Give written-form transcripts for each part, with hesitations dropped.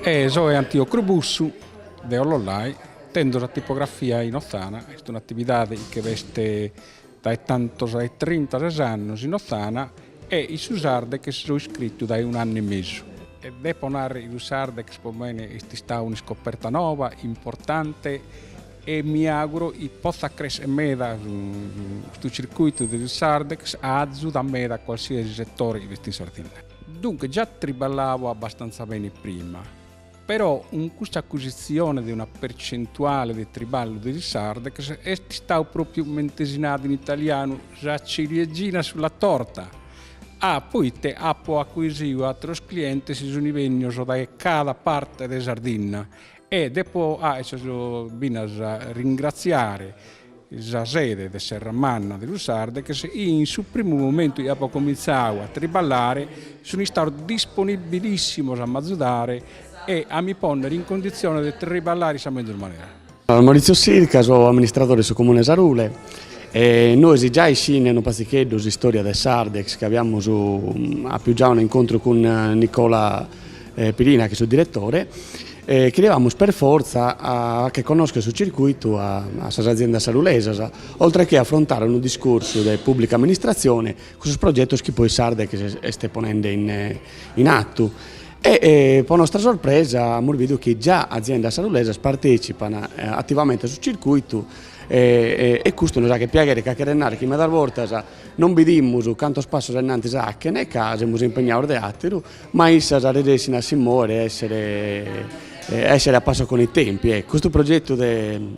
Sono Antioco Bussu, de Olollai, tendo la tipografia in Ozzana, è un'attività che veste dai tantos ai 30 anni in Ozzana e i susarde che sono iscritti da un anno e mezzo. E dopo i susarde che per me è stata una scoperta nuova, importante e mi auguro che possa crescere da questo circuito di Sardex a da me da qualsiasi settore in Sardegna. Dunque già triballavo abbastanza bene prima, però in questa acquisizione di una percentuale di triballo di Sardex è stato proprio mentesinato in italiano la ciliegina sulla torta. Poi te ho acquisito altri clienti che sono venuti da cada parte della Sardegna e dopo bisogna ringraziare la sede di Serramanna dello Sarde che in sul primo momento io ho cominciato a triballare, sono stato disponibilissimo a mazzudare e a mi porre in condizione di triballare in maniera. Maurizio Sirca, sono amministratore sul comune Sarule. Noi già insieme non pasticcheddo di storia del Sardex che abbiamo più già un incontro con Nicola Pirina che è il direttore. Chiedevamo per forza che conosca sul circuito a aziende sarulese, oltre che affrontare un discorso di pubblica amministrazione con questo progetto che poi Sardex sta ponendo in atto. Per nostra sorpresa abbiamo visto che già aziende sarulese partecipano attivamente sul circuito e questo non sa che piacere che renare che mi dar volta non vediamo quanto spazio renanti sacche né case siamo impegnati da altro ma essa redessi a simore essere a passo con i tempi. Questo progetto del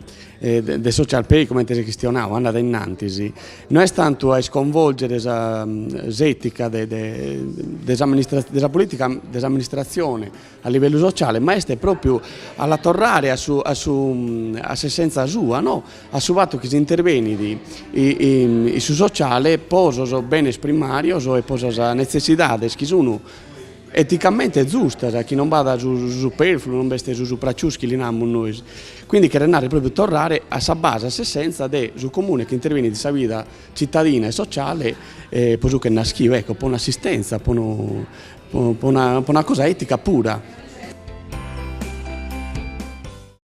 social pay come si questionava andata innanzi non è tanto a sconvolgere l'etica della politica dell'amministrazione a livello sociale ma è proprio alla tornare a essenza sua, no? A su fatto che si interviene su sociale poso bene primario e poso necessità che sono eticamente giusta, chi non vada su superfluo, non veste su praciuschi, li namo noi. Quindi che renare proprio tornare a sa base, a essenza del comune che interviene di sa vita cittadina e sociale, poi che naschiva, ecco, per un'assistenza, per una cosa etica pura.